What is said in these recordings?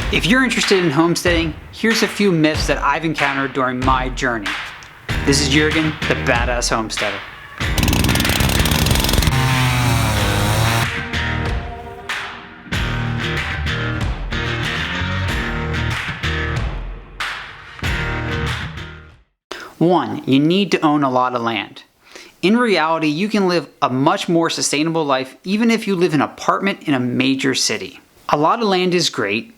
If you're interested in homesteading, here's a few myths that I've encountered during my journey. This is Jurgen, the Badass Homesteader. One, you need to own a lot of land. In reality, you can live a much more sustainable life even if you live in an apartment in a major city. A lot of land is great,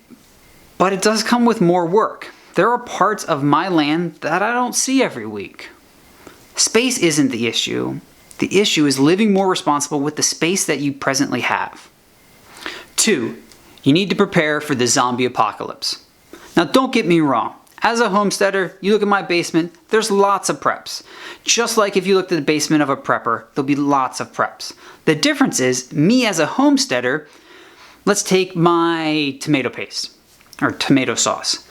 but it does come with more work. There are parts of my land that I don't see every week. Space isn't the issue. The issue is living more responsible with the space that you presently have. 2, you need to prepare for the zombie apocalypse. Now don't get me wrong. As a homesteader, you look at my basement, there's lots of preps. Just like if you looked at the basement of a prepper, there'll be lots of preps. The difference is, me as a homesteader, let's take my tomato paste, or tomato sauce.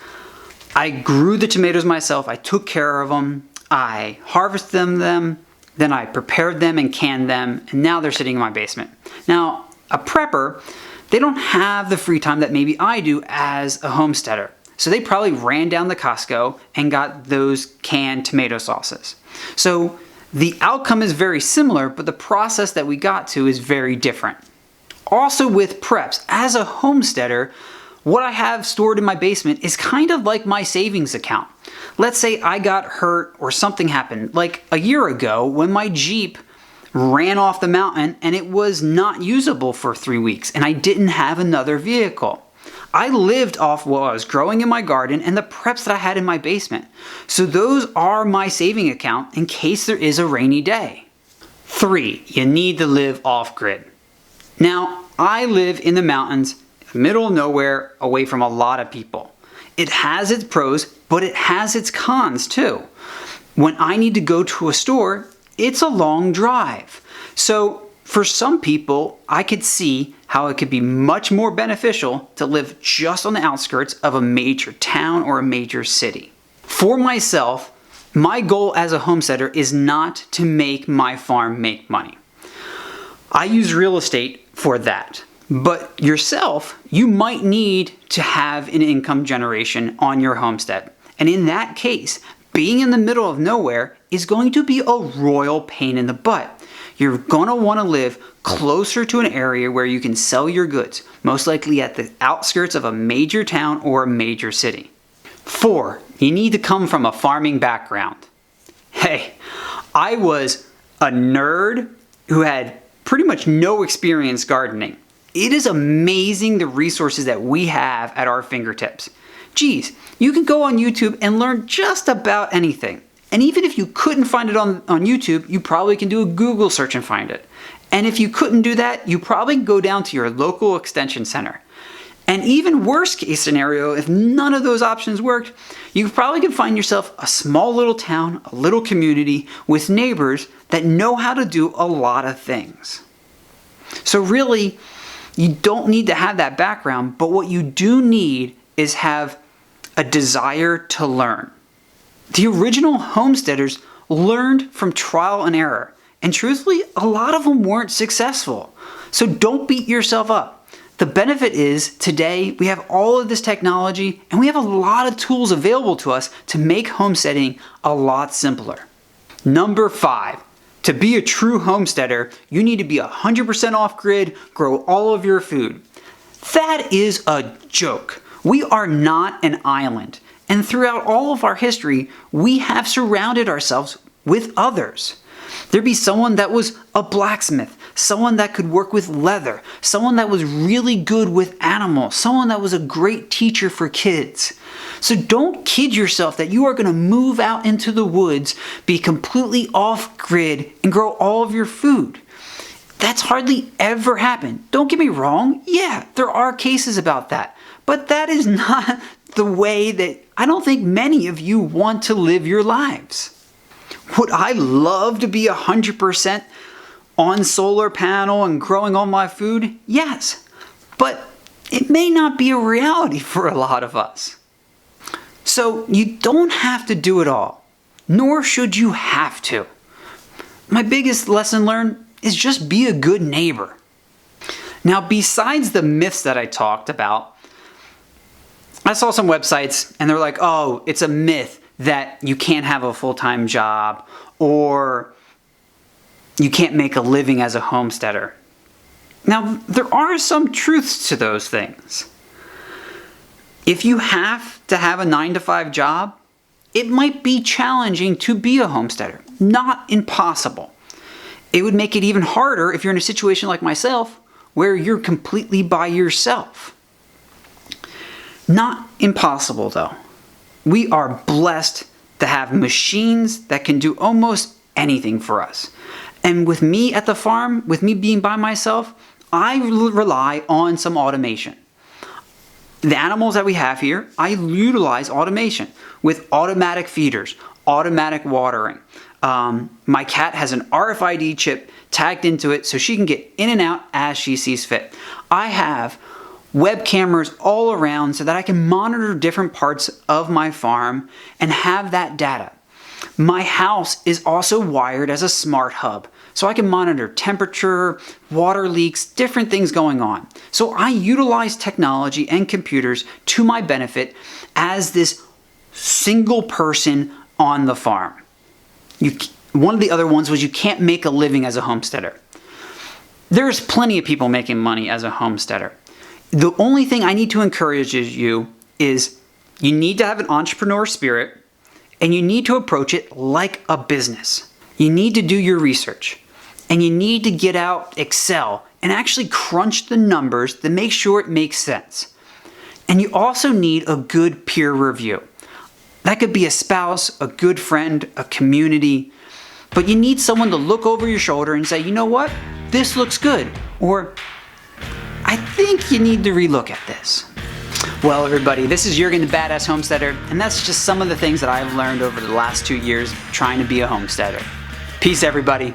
I grew the tomatoes myself, I took care of them, I harvested them, then I prepared them and canned them, and now they're sitting in my basement. Now, a prepper, they don't have the free time that maybe I do as a homesteader. So they probably ran down to Costco and got those canned tomato sauces. So the outcome is very similar, but the process that we got to is very different. Also with preps, as a homesteader, what I have stored in my basement is kind of like my savings account. Let's say I got hurt or something happened, like a year ago when my Jeep ran off the mountain and it was not usable for 3 weeks and I didn't have another vehicle. I lived off what I was growing in my garden and the preps that I had in my basement. So those are my saving account in case there is a rainy day. 3, you need to live off-grid. Now, I live in the mountains, middle of nowhere, away from a lot of people. It has its pros, but it has its cons too. When I need to go to a store, it's a long drive. So for some people, I could see how it could be much more beneficial to live just on the outskirts of a major town or a major city. For myself, my goal as a homesteader is not to make my farm make money. I use real estate for that. But yourself, you might need to have an income generation on your homestead. And in that case, being in the middle of nowhere is going to be a royal pain in the butt. You're going to want to live closer to an area where you can sell your goods, most likely at the outskirts of a major town or a major city. 4, you need to come from a farming background. Hey, I was a nerd who had pretty much no experience gardening. It is amazing the resources that we have at our fingertips. Geez, you can go on YouTube and learn just about anything. And even if you couldn't find it on YouTube, you probably can do a Google search and find it. And if you couldn't do that, you probably go down to your local extension center. And even worst case scenario, if none of those options worked, you probably can find yourself a small little town, a little community with neighbors that know how to do a lot of things. So really, you don't need to have that background, but what you do need is have a desire to learn. The original homesteaders learned from trial and error, and truthfully, a lot of them weren't successful. So don't beat yourself up. The benefit is today we have all of this technology and we have a lot of tools available to us to make homesteading a lot simpler. Number 5. To be a true homesteader, you need to be 100% off-grid, grow all of your food. That is a joke. We are not an island. And throughout all of our history, we have surrounded ourselves with others. There'd be someone that was a blacksmith, someone that could work with leather, someone that was really good with animals, someone that was a great teacher for kids. So don't kid yourself that you are going to move out into the woods, be completely off-grid, and grow all of your food. That's hardly ever happened. Don't get me wrong, yeah, there are cases about that. But that is not the way that I don't think many of you want to live your lives. Would I love to be 100% on solar panel and growing all my food? Yes, but it may not be a reality for a lot of us. So you don't have to do it all, nor should you have to. My biggest lesson learned is just be a good neighbor. Now, besides the myths that I talked about, I saw some websites and they're like, oh, it's a myth that you can't have a full-time job or you can't make a living as a homesteader. Now, there are some truths to those things. If you have to have a 9-to-5 job, it might be challenging to be a homesteader, not impossible. It would make it even harder if you're in a situation like myself where you're completely by yourself. Not impossible though. We are blessed to have machines that can do almost anything for us. And with me at the farm, with me being by myself, I rely on some automation. The animals that we have here, I utilize automation with automatic feeders, automatic watering. My cat has an RFID chip tagged into it so she can get in and out as she sees fit. I have web cameras all around so that I can monitor different parts of my farm and have that data. My house is also wired as a smart hub, so I can monitor temperature, water leaks, different things going on. So I utilize technology and computers to my benefit as this single person on the farm. One of the other ones was you can't make a living as a homesteader. There's plenty of people making money as a homesteader. The only thing I need to encourage you is you need to have an entrepreneur spirit and you need to approach it like a business. You need to do your research and you need to get out Excel and actually crunch the numbers to make sure it makes sense. And you also need a good peer review. That could be a spouse, a good friend, a community, but you need someone to look over your shoulder and say, you know what, this looks good, or I think you need to relook at this. Well, everybody, this is Jurgen, the Badass Homesteader, and that's just some of the things that I've learned over the last 2 years trying to be a homesteader. Peace, everybody.